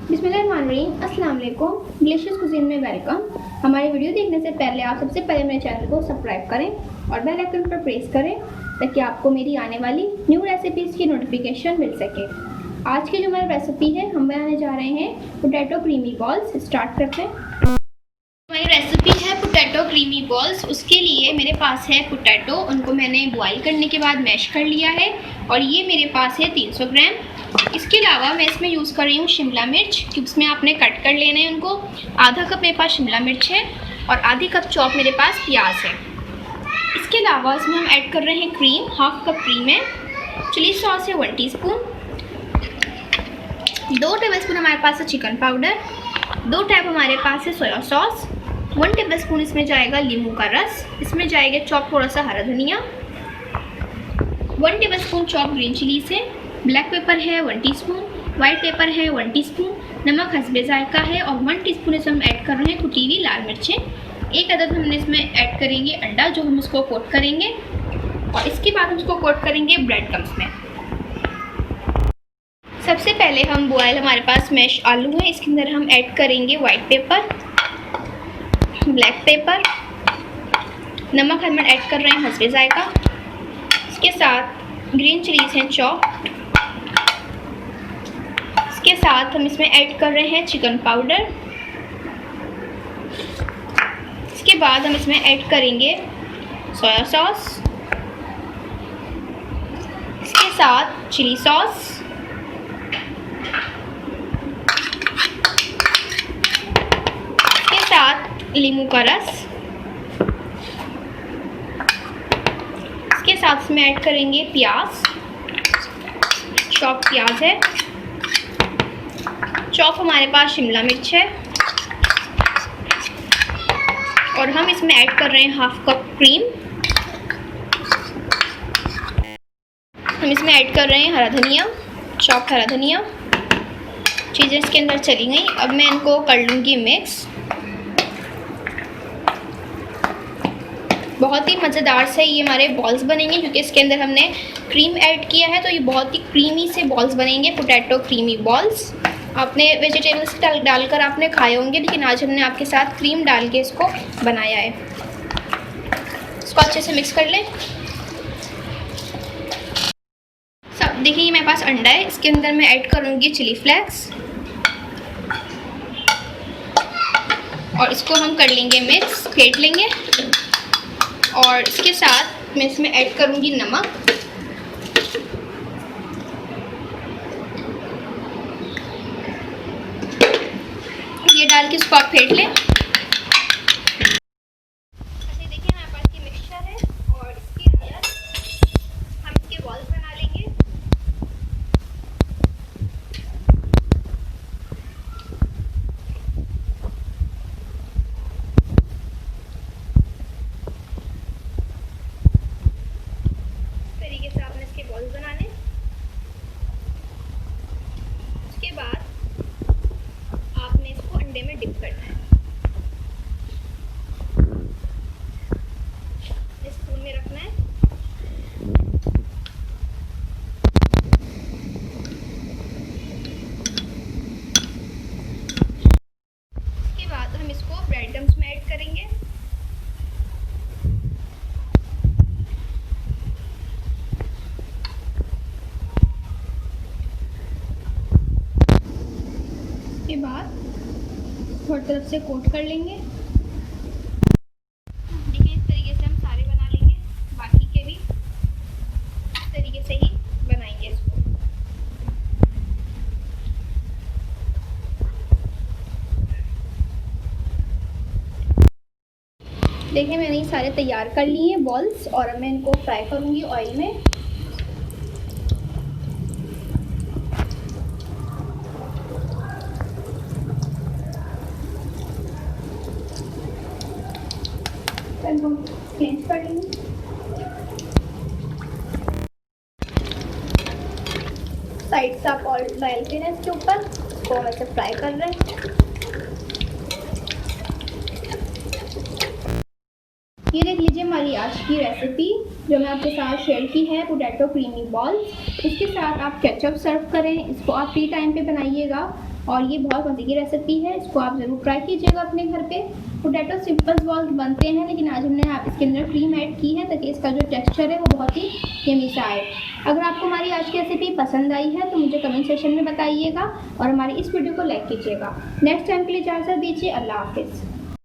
बिस्मिल्लाहिर्रहमानिर्रहीम, अस्सलाम वालेकुम। डिलीशियस कुजीन में वेलकम। हमारी वीडियो देखने से पहले आप सबसे पहले मेरे चैनल को सब्सक्राइब करें और बेल आइकन पर प्रेस करें ताकि आपको मेरी आने वाली न्यू रेसिपीज़ की नोटिफिकेशन मिल सके। आज की जो हमारी रेसिपी है, हम बनाने जा रहे हैं पोटैटो क्रीमी बॉल्स। स्टार्ट करते हैं। हमारी रेसिपी है पोटैटो क्रीमी बॉल्स। उसके लिए मेरे पास है पोटैटो, उनको मैंने बॉईल करने के बाद मैश कर लिया है और ये मेरे पास है 300 ग्राम। इसके अलावा मैं इसमें यूज़ कर रही हूँ शिमला मिर्च, क्यूब्स में आपने कट कर लेने हैं उनको। आधा कप मेरे पास शिमला मिर्च है और आधी कप चॉप मेरे पास प्याज है। इसके अलावा इसमें हम ऐड कर रहे हैं क्रीम, हाफ कप क्रीम है। चिली सॉस है 1 टीस्पून। 2 टेबलस्पून हमारे पास है चिकन पाउडर। 2 टैप हमारे पास है सोया सॉस। 1 टेबलस्पून इसमें जाएगा नींबू का रस। इसमें जाएगा चॉप थोड़ा सा हरा धनिया। 1 टेबलस्पून चॉप ग्रीन चिलीज है। ब्लैक पेपर है 1 टीस्पून। वाइट पेपर है 1 टीस्पून। नमक हस्बे जायका है और 1 टीस्पून इसमें हम ऐड कर रहे हैं कुटी हुई लाल मिर्चें। एक अदद हमने इसमें ऐड करेंगे अंडा, जो हम इसको कोट करेंगे और इसके बाद हम इसको कोट करेंगे ब्रेड क्रम्स में। सबसे पहले हम बॉयल, हमारे पास मैश आलू है, इसके अंदर हम ऐड करेंगे वाइट पेपर, ब्लैक पेपर, नमक हम ऐड कर रहे हैं हस्बे जायका। इसके साथ ग्रीन चिलीज हैं चॉप। इसके साथ हम इसमें ऐड कर रहे हैं चिकन पाउडर। इसके बाद हम इसमें ऐड करेंगे सोया सॉस। इसके साथ चिली सॉस। इसके साथ नींबू का रस। इसके साथ इसमें ऐड करेंगे प्याज, चॉप प्याज है। चॉप हमारे पास शिमला मिर्च है और हम इसमें ऐड कर रहे हैं हाफ कप क्रीम। हम इसमें ऐड कर रहे हैं हरा धनिया, चॉप हरा धनिया। चीज़ें इसके अंदर चली गई। अब मैं इनको कर लूँगी मिक्स। बहुत ही मज़ेदार से ये हमारे बॉल्स बनेंगे, क्योंकि इसके अंदर हमने क्रीम ऐड किया है, तो ये बहुत ही क्रीमी से बॉल्स बनेंगे, पोटैटो क्रीमी बॉल्स। आपने वेजिटेबल्स डालकर आपने खाए होंगे, लेकिन आज हमने आपके साथ क्रीम डाल के इसको बनाया है। इसको अच्छे से मिक्स कर लें। सब देखिए, ये मेरे पास अंडा है, इसके अंदर मैं ऐड करूँगी चिली फ्लेक्स और इसको हम कर लेंगे मिक्स, फेंट लेंगे। और इसके साथ मैं इसमें ऐड करूँगी नमक। ये डाल के इसको आप फेंट लें। अच्छा, देखिए हमारे पास ये मिक्सचर है और इसके अंदर हम इसके बॉल्स बना लेंगे। इस तरीके से आपने इसके बॉल्स बनाने। उसके बाद आपने इसको अंडे में डिप करना है। स्पून में रखना है। इसके बाद हम इसको ब्रेड क्रम्स में ऐड करेंगे। इसके बाद थोड़ी तरफ से कोट कर लेंगे। देखिए, इस तरीके से हम सारे बना लेंगे, बाकी के भी इस तरीके से ही बनाएंगे इसको। देखिए, मैंने ये सारे तैयार कर लिए हैं बॉल्स और अब मैं इनको फ्राई करूँगी ऑयल में। चेंज कर लेंगे। साइड से आप ऑयल डालते हैं इसके ऊपर, इसको वैसे फ्राई कर रहे हैं। ये देख लीजिए हमारी आज की रेसिपी जो मैं आपके साथ शेयर की है, पोटैटो क्रीमी बॉल्स। इसके साथ आप केचप सर्व करें, इसको आप टी टाइम पे बनाइएगा और ये बहुत मज़े की रेसिपी है, इसको आप ज़रूर ट्राई कीजिएगा अपने घर पे। पोटैटो सिंपल बॉल्स बनते हैं, लेकिन आज हमने इसके अंदर क्रीम ऐड की है ताकि इसका जो टेक्सचर है वो बहुत ही यम्मी सा आए। अगर आपको हमारी आज की रेसिपी पसंद आई है तो मुझे कमेंट सेक्शन में बताइएगा और हमारी इस वीडियो को लाइक कीजिएगा। नेक्स्ट टाइम के लिए इजाज़त दीजिए। अल्लाह हाफिज़।